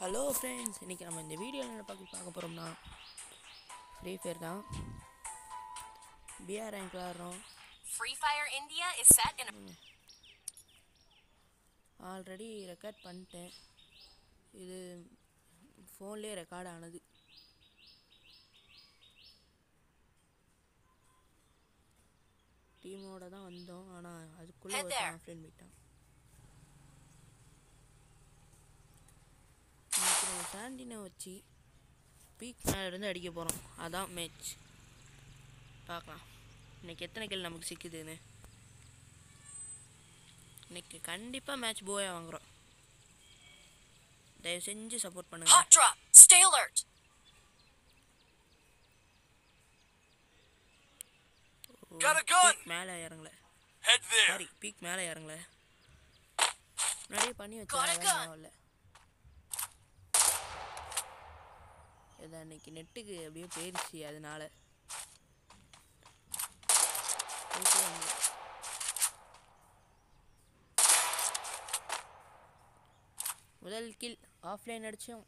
Hello friends, இன்றைக்கி நம்ம இந்த வீடியோவில் என்ன பார்க்க போகிறோம்னா ஃப்ரீ ஃபயர் தான். பிஆர் ரேங்க் விளாட்றோம். Free Fire India is set in already record பண்ணிட்டேன். இது ஃபோன்லேயே ரெக்கார்ட் ஆனது. டீமோட தான் வந்தோம், ஆனால் அதுக்குள்ளே ஒருத்தன் ஆஃப்லைன் போயிட்டான். இன்னைக்கு நம்ம சாண்டினை வச்சு பீக் மேலேருந்து அடிக்க போகிறோம். அதான் மேட்ச். பார்க்கலாம் இன்னைக்கு எத்தனை கில் நமக்கு சிக்குதுன்னு. இன்னைக்கு கண்டிப்பாக மேட்ச் போயா வாங்குகிறோம். தயவு செஞ்சு சப்போர்ட் பண்ணுங்க. hot drop. Stay alert. Got a gun. Peak மேலே இறங்கல. Head there. சாரி, பீக் மேலே இறங்கல. நிறைய பண்ணி வச்சாங்கல்ல. இதை அன்னைக்கு நெட்டுக்கு அப்படியே போயிடுச்சு, அதனால முதல் கில் ஆஃப்லைன் அடித்தோம்.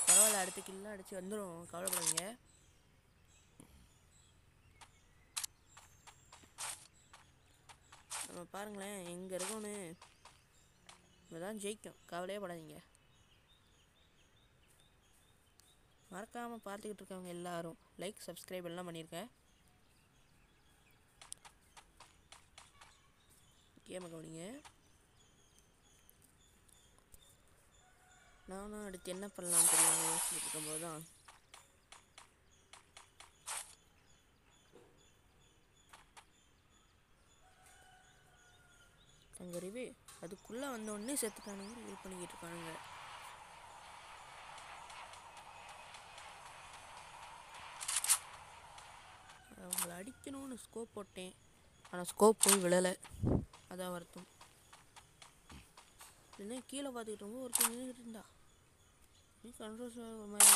பரவாயில்ல, அடுத்த கில்லாம் அடித்து வந்துடும், கவலைப்படாதீங்க. நம்ம பாருங்களேன் எங்கே இருக்கோன்னு. இப்போதான் ஜெயிக்கும், கவலையே படாதீங்க. மறக்காமல் பார்த்துக்கிட்டு இருக்கவங்க எல்லாரும் லைக் சப்ஸ்கிரைப் எல்லாம் பண்ணியிருக்கேன். கேமை கவனிங்க. நானும் அடுத்து என்ன பண்ணலாம்னு தெரியாமல் யோசிச்சுட்டு இருக்கும்போது தான் அங்கே ரிவே அதுக்குள்ளே வந்தோடனே செத்துட்டானுங்க. ரிவே பண்ணிக்கிட்டு இருக்கானுங்க. அவங்கள அடிக்கணும்னு ஸ்கோப் போட்டேன், ஆனால் ஸ்கோப் போய் விழலை. அதான் வருத்தம். இல்லைன்னா கீழே பார்த்துக்கிட்டு ரொம்ப ஒருத்தர் நின்றுக்கிட்டு இருந்தா கண்ட்ரோல்ஸ் ஒரு மாதிரி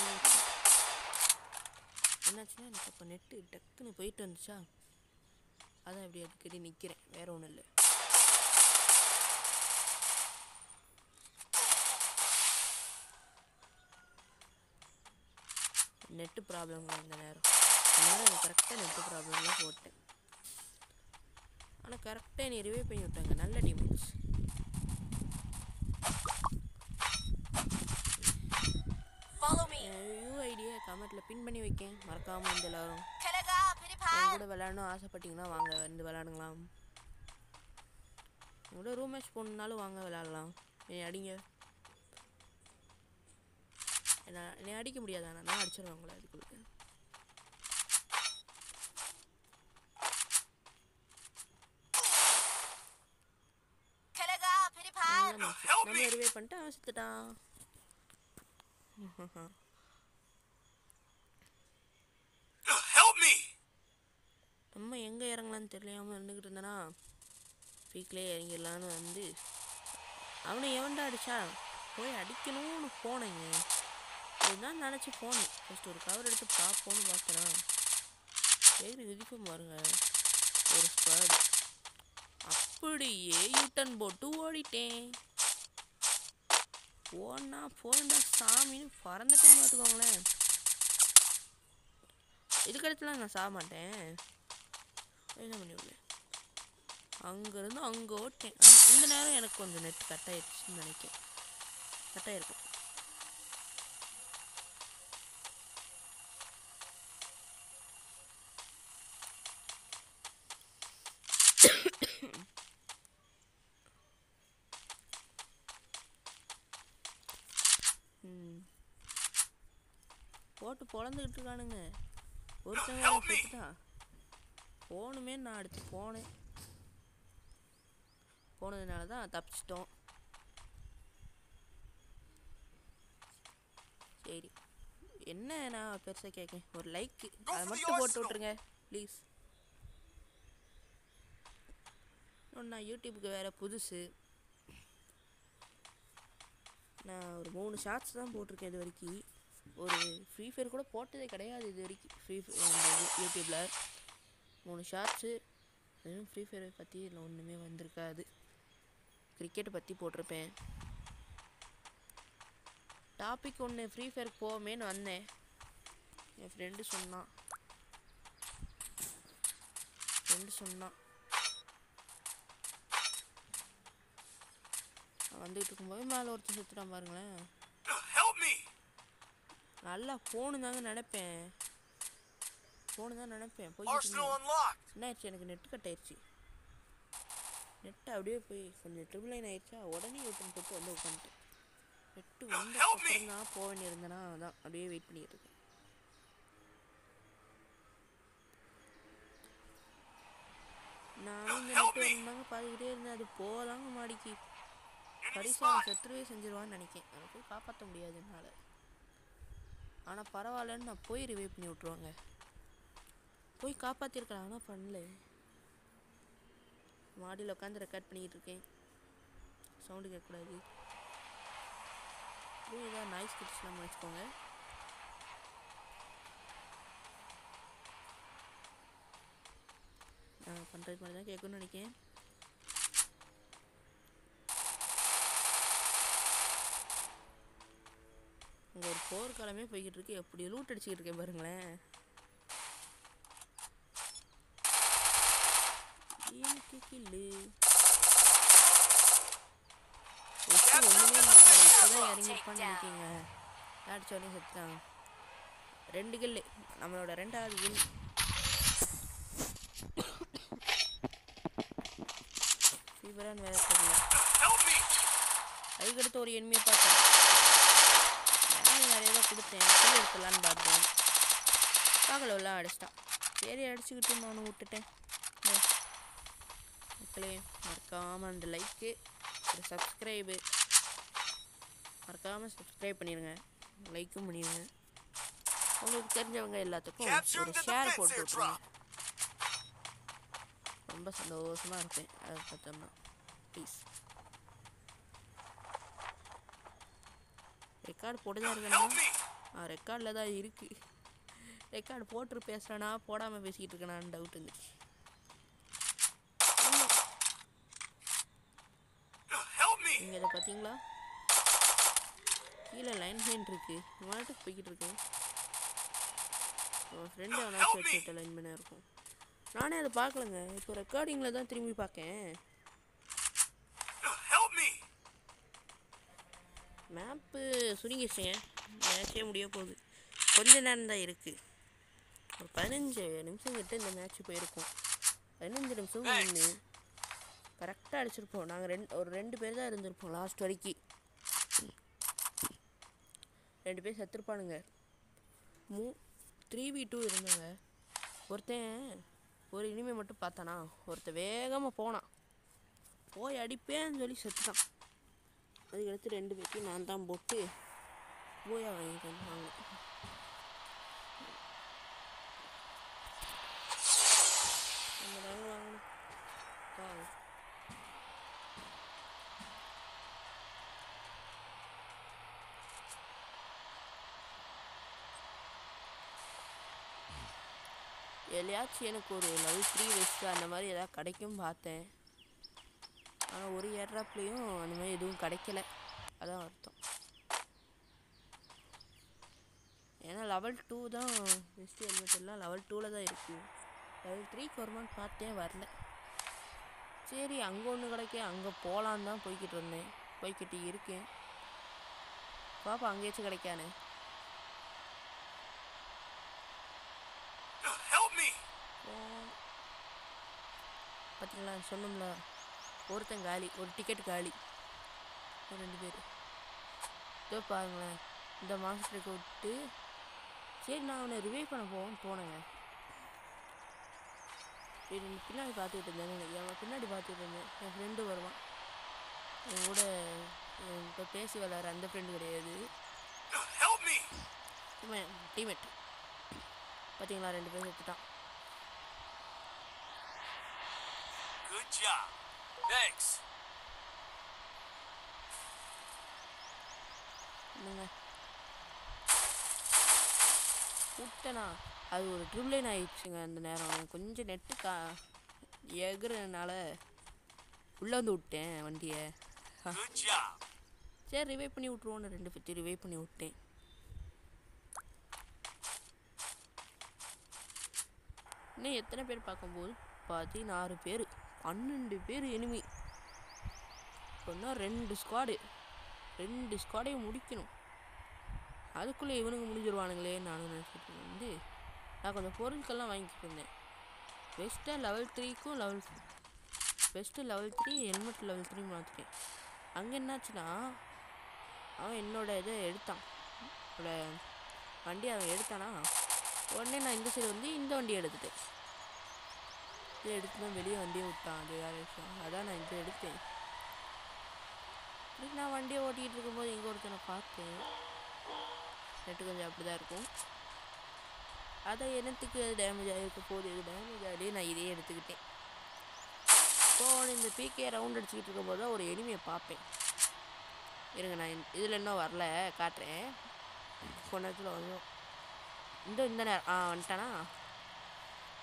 என்னாச்சுன்னா எனக்கு அப்போ நெட்டு டக்குன்னு போயிட்டு வந்துச்சா, அதான் இப்படி அடிக்கடி நிற்கிறேன், வேற ஒன்றும் இல்லை. நெட்டு ப்ராப்ளம் இந்த நேரம் எனக்கு கரெக்டாக நெட்டு ப்ராப்ளம்லாம் போட்டேன். ஆனால் கரெக்டாக என்னை ரிவைவ் பண்ணி விட்டாங்க. நல்ல டீம்மேட்ஸ். யூஐடியை கமெண்ட்டில் பின் பண்ணி வைக்கேன், மறக்காமல் வந்து எல்லாரும் என் கூட விளையாடணும் ஆசைப்பட்டீங்கன்னா வாங்க வந்து விளையாடுங்களாம். உங்களோட ரூம் மேட்ச் போகணுன்னாலும் வாங்க விளையாடலாம். என்னை அடிங்க. என்னை அடிக்க முடியாது, ஆனால் நான் அடிச்சிடுவேன் உங்களை. அதுக்குள்ள நம்ம ரிவே பண்ணிட்டு அவன் செத்துட்டான். Help me. நம்ம எங்கே இறங்கலான்னு தெரியலையாமல் இருந்துக்கிட்டு இருந்தேன்னா பீக்லேயே இறங்கிடலான்னு வந்து அவனை எவன்டா அடிச்சா போய் அடிக்கணும்னு போனேங்க. இதுதான் நினச்சி போனேன். ஃபஸ்ட் ஒரு கவர் எடுத்து பார்ப்போன்னு பார்த்தேன்னா சரி விதிப்போம் பாருங்க, ஒரு ஸ்குவாட். அப்படியே யூட்டன் போட்டு ஓடிட்டேன். போனா போண்டா சாமின்னு பறந்துட்டேன்னு பார்த்துக்கோங்களேன். இதுக்கடுத்துலாம் நான் சாக மாட்டேன். என்ன பண்ணி விடல, அங்கேருந்து அங்கே ஓட்டேன். இந்த நேரம் எனக்கு கொஞ்சம் நெட் கட் ஆயிடுச்சுன்னு நினைக்கிறேன். கட் ஆயிருக்கும். போட்டு பொழந்துக்கிட்டு இருக்கானுங்க. ஒருத்தவங்க செத்துட்டான். போகணுமே நான் அடுத்து போனதுனால தான் தப்பிச்சிட்டோம். சரி, என்ன நான் பெருசாக கேட்கேன், ஒரு லைக்கு அதை மட்டும் போட்டு விட்ருங்க ப்ளீஸ். நான் யூடியூப்புக்கு வேறு புதுசு. நான் ஒரு 3 ஷார்ட்ஸ் தான் போட்டிருக்கேன் இது வரைக்கும். ஒரு ஃப்ரீ ஃபயர் கூட போட்டதே கிடையாது இது வரைக்கும். யூடியூப்பில் 3 ஷார்ட்ஸு. அதுவும் ஃப்ரீ ஃபயரை பற்றி இதில் ஒன்றுமே வந்திருக்காது. கிரிக்கெட்டை பற்றி போட்டிருப்பேன். டாபிக் ஒன்று ஃப்ரீ ஃபயர் போவேன்னு வந்தேன். என் ஃப்ரெண்டு சொன்னான் வந்துட்டு இருக்கும்போது மேலே ஒருத்தர் சுற்றுறான் பாருங்களேன். Help me! நல்லா போகணும் தாங்க நினைப்பேன். போய் Arsenal unlocked. என்ன ஆயிடுச்சு, எனக்கு நெட் கட் ஆயிடுச்சு. நெட் அப்படியே போய் கொஞ்சம் ட்ரிபிள் லைன் ஆயிடுச்சா, உடனே யூட்டன் போட்டு வந்து உட்காந்துட்டேன். நெட்டு வந்து அப்புறம் தான் போக வேண்டியிருந்தேன்னா அதான் அப்படியே வெயிட் பண்ணிட்டு இருக்கேன். நானும் இந்த நெட்டு இருந்தாங்க பார்த்துக்கிட்டே இருந்தேன். அது போதாங்க மாடிக்கு கடைசியாக செத்துருவே செஞ்சிருவான்னு நினைக்கேன். அதை போய் காப்பாற்ற முடியாது என்னால். ஆனால் பரவாயில்லன்னு நான் போய் ரிவைவ் பண்ணி விட்ருவாங்க. போய் காப்பாற்றிருக்கலாம், ஆனால் பண்ணல. மாடியில் உட்காந்து ரெக்கார்ட் பண்ணிக்கிட்டு இருக்கேன். சவுண்டு கேட்கக்கூடாது. ஏதாவது நாய்ஸ் கிட்ஸ்லாம் வச்சுக்கோங்க. நான் பண்ணுறது மாதிரி தான் கேட்கணும்னு நினைக்கிறேன். அங்கே ஒரு போர்க்காலமே போய்கிட்டு இருக்கு. எப்படி லூட் அடிச்சுக்கிட்டு இருக்கேன் பாருங்களேன். எனக்கு கில்லு ஒன்றுமே இப்போதான் இறங்கிப்பான்னு நினைக்கிங்க. அடிச்சோடனே செத்துட்டாங்க. 2 கில்லு, நம்மளோட 2வது கில். ஃபீவரான்னு வேற தெரியல. அதுக்கடுத்து ஒரு எனிமையை பார்த்தேன். நிறைய தான் கொடுத்தேன், கில் எடுத்துடலான்னு பார்த்தேன். பார்க்கல அடிச்சிட்டான். சரி அடிச்சுக்கிட்டு நானும் விட்டுட்டேன். மக்களே மறக்காமல் அந்த லைக்கு, ஒரு சப்ஸ்கிரைபு மறக்காமல் சப்ஸ்கிரைப் பண்ணிடுங்க, லைக்கும் பண்ணிடுங்க. உங்களுக்கு தெரிஞ்சவங்க எல்லாத்துக்கும் ஒரு ஷேர் போட்டு விட்ருங்க. ரொம்ப சந்தோஷமாக இருப்பேன் அதை பார்த்தோம்னா. ப்ளீஸ் ரெக்கார்டு போட்டு தான் இருக்கேன்னா ரெக்கார்டில் தான் இருக்குது. ரெக்கார்டு போட்டு பேசுகிறேன்னா போடாமல் பேசிக்கிட்டு இருக்கேனான்னு டவுட் இருந்துச்சு. நீங்கள் இதை பார்த்தீங்களா, கீழே லைன் ஹைன் இருக்குது. மாட்டுக்கு போய்கிட்டு இருக்கேன். என் ஃப்ரெண்டு அவனாச்சும் வச்சுக்கிட்ட லைன் பண்ண இருக்கும். நானே அதை பார்க்கலங்க. இப்போ ரெக்கார்டிங்கில் தான் திரும்பி பார்க்கேன். மேப்பு சுருங்கிடுச்சுங்க. மேட்சே முடிய போகுது. கொஞ்ச நேரம் தான் இருக்குது. ஒரு 15 நிமிஷம் கிட்ட இந்த மேட்ச் போயிருக்கோம். 15 நிமிஷம் நின்று கரெக்டாக அடிச்சிருப்போம். நாங்கள் ஒரு 2 பேர் தான் இருந்திருப்போம் லாஸ்ட் வரைக்கும். 2 பேர் செத்துருப்பானுங்க. 3v2 இருந்தாங்க. ஒருத்தன் ஒரு இனிமே மட்டும் பார்த்தானா, ஒருத்தன் வேகமாக போனான். போய் அடிப்பேன்னு சொல்லி செத்துட்டான். அதுக்கடுத்து 2 பேர்த்தையும் நான் தான் போட்டு போயா வாங்கிட்டு வந்தாங்க. நம்ம தாங்க வாங்கணும். எல்லையாச்சும் எனக்கு ஒரு லெவல் 3 வெஸ்ட் அந்த மாதிரி எதாவது கிடைக்கும் பார்த்தேன். ஆனால் ஒரு ஏர்ட்ராப்லேயும் அந்த மாதிரி எதுவும் கிடைக்கல. அதான் அர்த்தம். ஏன்னா லெவல் 2 தான் வெஸ்ட் ஹெல்மெட் எல்லாம் லெவல் 2ல் தான் இருக்குது. லெவல் 3க்கு வருமானு பார்த்தேன், வரல. சரி அங்கே ஒன்று கிடைக்க அங்கே போகலான்னு தான் போய்கிட்டு இருக்கேன். பாப்பா அங்கேயாச்சும் கிடைக்கானே. பார்த்தீங்களா, சொன்னோம்ல ஒருத்தன் காலி, ஒரு டிக்கெட் காலி. 2 பேர் இதோ பாருங்களேன். இந்த மாஸ்டருக்கு விட்டு சரி நான் அவனை ரிவைவ் பண்ண போனேங்க. பின்னாடி பார்த்துக்கிட்டு இருந்தேன்னு நினைக்கிறேன். அவன் பின்னாடி பார்த்துக்கிட்டு இருந்தேன். என் ஃப்ரெண்டு வருவான். என் கூட இப்போ பேசி விளையாடுற அந்த ஃப்ரெண்டு கிடையாது, டீம்மேட். பார்த்தீங்களா 2 பேர் எடுத்துட்டான். Good job. Thanks. என்னங்க விட்டனா, அது ஒரு ட்ரிபிளைன் ஆயிடுச்சுங்க. அந்த நேரம் கொஞ்சம் நெட்டு எகுறதுனால உள்ளே வந்து விட்டேன் வண்டியை. சரி ரிவைவ் பண்ணி விட்ருவோன்னு 2 பேர்த்தையும் ரிவைவ் பண்ணி விட்டேன். இன்னும் எத்தனை பேர் பார்க்கும்போது 16 பேர், 12 பேர் எனிமி. இப்போனா 2 ஸ்குவாடையும் முடிக்கணும். அதுக்குள்ளே இவனுங்க முடிஞ்சிருவானுங்களே நானும் நினச்சிட்டு வந்து நான் கொஞ்சம் பொருட்கள்லாம் வாங்கிட்டு இருந்தேன். பெஸ்ட்டாக லெவல் 3க்கும் பெஸ்ட்டு லெவல் 3 ஹெல்மெட் லெவல் 3 மாற்றிட்டேன். அங்கே என்னாச்சுன்னா அவன் என்னோட இதை எடுத்தான், என்னோட வண்டி அவன் எடுத்தானா. உடனே நான் இந்த சைடு வந்து இந்த வண்டியை எடுத்துட்டேன். இதை எடுத்து தான் வெளியே வண்டியை விட்டான், அது வேறு விஷயம். அதான் நான் இதை எடுத்தேன். நான் வண்டியை ஓட்டிகிட்டு இருக்கும்போது இங்கே ஒருத்தனை பார்த்தேன். நெட்டு கொஞ்சம் அப்படி தான் இருக்கும். அதை என்னத்துக்கு டேமேஜ் ஆகிருக்க போது, இது டேமேஜ் ஆகிடே நான் இதே எடுத்துக்கிட்டேன். இப்போது இந்த பிகே ரவுண்ட் அடிச்சுக்கிட்டு இருக்கும்போது தான் ஒரு எனிமையை பார்ப்பேன். இருங்க நான் இதில் இன்னும் வரல, காட்டுறேன். கொஞ்ச நேரத்தில் வந்துடும். இந்த நேரம் வந்துட்டானா.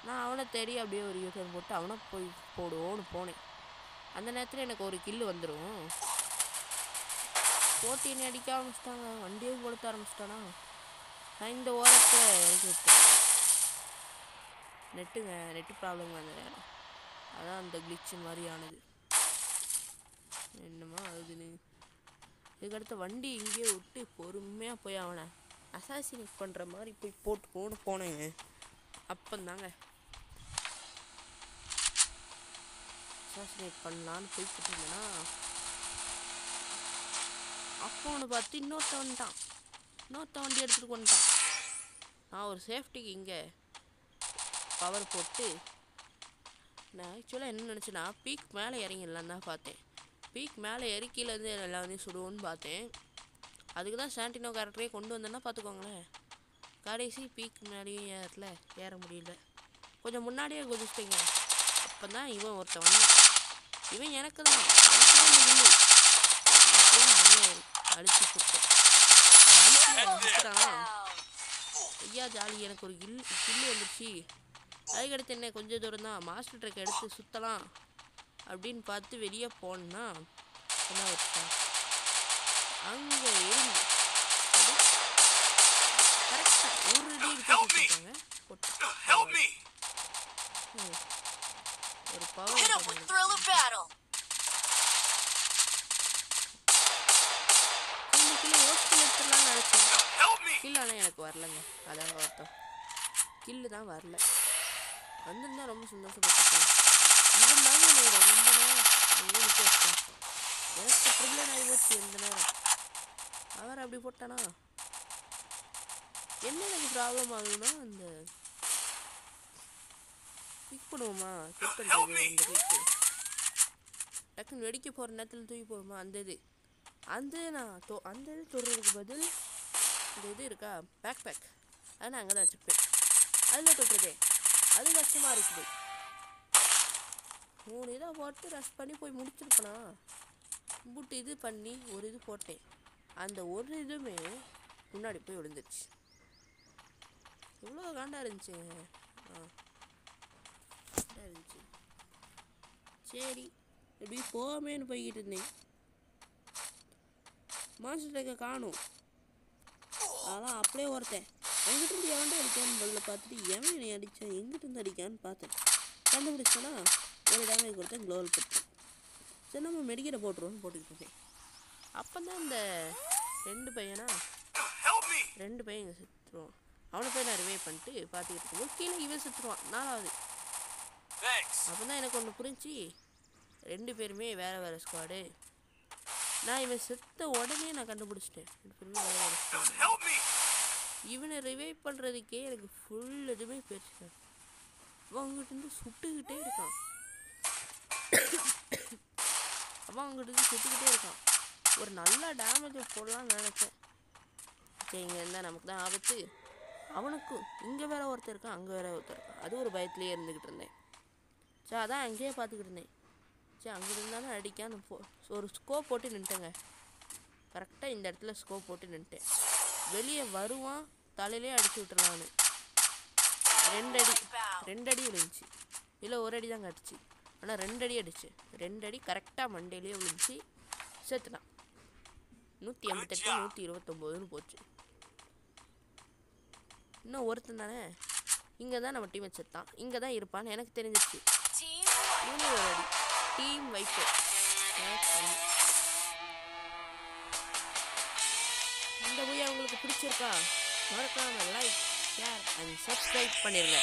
நான் அவனை தேடி அப்படியே ஒரு யூட்டர்ன் போட்டு அவனை போய் போடுவோன்னு போனேன். அந்த நேரத்தில் எனக்கு ஒரு கில்லு வந்துடும். போட்டி என்னை அடிக்க ஆரம்பிச்சிட்டாங்க, வண்டியும் கொடுத்த ஆரம்பிச்சிட்டானா. நான் இந்த ஓரத்தை இறக்கி விட்டேன். நெட்டு ப்ராப்ளம் அந்த நேரம், அதான் அந்த கிளிச்சு மாதிரி ஆனது. என்னமா ஆகுதுன்னு இதுக்கடுத்த வண்டி இங்கேயே விட்டு பொறுமையாக போய் அவனை அசாசினேட் பண்ணுற மாதிரி போய் போட்டு போனேங்க. அப்போந்தாங்க அசாசினேட் பண்ணலான்னு போய்கிட்டு இருந்தேன்னா அப்போ அவனை பார்த்து இன்னொருத்த வண்டி எடுத்துகிட்டு வந்துட்டான். நான் ஒரு சேஃப்டிக்கு இங்கே பவர் போட்டு நான் ஆக்சுவலாக என்ன நினச்சேன்னா பீக் மேலே இறங்கிடலாம் தான் பார்த்தேன். பீக் மேலே இறக்கிலேருந்து எல்லாம் வந்து சுடுவோன்னு பார்த்தேன். அதுக்கு தான் சாண்டினோ கேரக்டரே கொண்டு வந்தேன்னா பார்த்துக்கோங்களேன். கடைசி பீக் மேலேயும் ஏற முடியல. கொஞ்சம் முன்னாடியே குதிச்சிட்டிங்க. அப்போ தான் இவன் ஒருத்தன் வந்தான். இவன் எனக்கு தான் அப்படின்னு அழிச்சு போட்டேன். ஐயா ஜாலி, எனக்கு ஒரு கில்லு வந்துடுச்சு. அதுக்கடுத்து என்ன கொஞ்சம் தூரம் தான் மாஸ்டர் ட்ரக் எடுத்து சுற்றலாம் அப்படின்னு பார்த்து வெளியே போனேன்னா என்ன வச்சேன் அங்கே இருந்து கரெக்டாக ஒரு அடி இருக்காங்க போட்டு ஒரு பவர் ஹோஸ்டல் எடுத்துடலாம்னு நினச்சேன். கில்லானா எனக்கு வரலங்க, அதாங்க ஒருத்தம் கில்லு தான் வரல. வந்திருந்தா ரொம்ப சந்தோஷப்பட்டுருக்கேன். இருந்தாலும் எனக்கு ரொம்ப நேரம் நிற்க வச்சேன். எனக்கு ப்ராப்ளம் ஆகி போச்சு எந்த நேரம். அவர் அப்படி போட்டானா என்ன எனக்கு ப்ராப்ளம் ஆகுதுன்னா அந்த கிக் பண்ணுவோமா, கிக் பண்ணுறது இந்த கிக்கு டக்குன்னு வெடிக்க போகிற நேரத்தில் தூக்கி போடுமா அந்த நான் அந்த இது தொடுறதுக்கு பதில் இந்த இது இருக்கா பேக் அதை நான் அங்கே தான் வச்சுருப்பேன். அதில் தொட்டுருதே அது கஷ்டமாக இருக்குது. 3 இதாக போட்டு ரஷ் பண்ணி போய் முடிச்சிருப்பேனா புட்டு இது பண்ணி ஒரு இது போட்டேன். அந்த ஒரு இதுவுமே முன்னாடி போய் விழுந்துருச்சு. இவ்வளோ காண்டா இருந்துச்சுங்க. இருந்துச்சு. சரி எப்படி போவேன்னு போய்கிட்டு இருந்தேன். மாஸ்டர் ட்ரக்கை காணும். அதான் அப்படியே ஒருத்தன் அங்கிட்டு இருந்து எவன்டா அடிக்கான்னு பதில் பார்த்துட்டு எவன் என்னை அடித்தான் எங்கிட்ட இருந்து அடிக்கான்னு பார்த்தேன். கண்டுபிடிச்சோன்னா ஒரு டேமேஜ் கொடுத்தேன், க்ளோவல் போட்டேன். சரி நம்ம மெடிக்கலை போட்டுருவோன்னு போட்டுக்கிட்டு இருக்கேன். அப்போ தான் இந்த 2 பையன் இங்கே செத்துருவான். அவனை போய் நான் ரிவைவ் பண்ணிட்டு பார்த்துக்கிட்டு இருக்கும்போது கீழே இவன் செத்துருவான் 4வது. அப்போ தான் எனக்கு ஒன்று புரிஞ்சு 2 பேருமே வேறு ஸ்குவாடு. நான் இவன் செத்த உடனே நான் கண்டுபிடிச்சிட்டேன் 2 பேருமே வேறு ஸ்குவாடு. இவனை ரிவைவ் பண்ணுறதுக்கே எனக்கு ஃபுல் எதுவுமே போயிடுச்சு. அவன் அவங்ககிட்ட இருந்து சுட்டுக்கிட்டே இருக்கான். ஒரு நல்ல டேமேஜ் போடலான்னு நினச்சேன். சரி இங்கே இருந்தால் நமக்கு தான் ஆபத்து. அவனுக்கும் இங்கே வேற ஒருத்தர் இருக்கான், அங்கே வேற ஒருத்தர் இருக்கான். அது ஒரு பயத்துலேயே இருந்துக்கிட்டு இருந்தேன். சரி அதான் அங்கேயே பார்த்துக்கிட்டு இருந்தேன். சரி அங்கே இருந்தாலும் அடிக்கான்னு ஒரு ஸ்கோப் போட்டு நின்ட்டேங்க. கரெக்டாக இந்த இடத்துல ஸ்கோப் போட்டு நின்ட்டேன். வெளியே வருவான், தலையிலே அடிச்சு விட்டுருவான்னு 2 அடி விழுந்துச்சு. இல்லை 1 அடி தாங்க அடிச்சு, ஆனால் 2 அடி அடிச்சு. 2 அடி கரெக்டாக மண்டையிலேயே விழுந்துச்சு, செத்துட்டான். 188 129ன்னு போச்சு. இன்னும் ஒருத்தன் தானே, இங்கே தான் நம்ம டீம் செத்தான், இங்கே தான் இருப்பான்னு எனக்கு தெரிஞ்சிச்சு. Team இவனே ஒரு அடி, டீம் வைப்பு. இந்த வீடியோ உங்களுக்கு பிடிச்சிருக்கா? மறக்காம லைக், ஷேர் அண்ட் சப்ஸ்கிரைப் பண்ணிருங்க.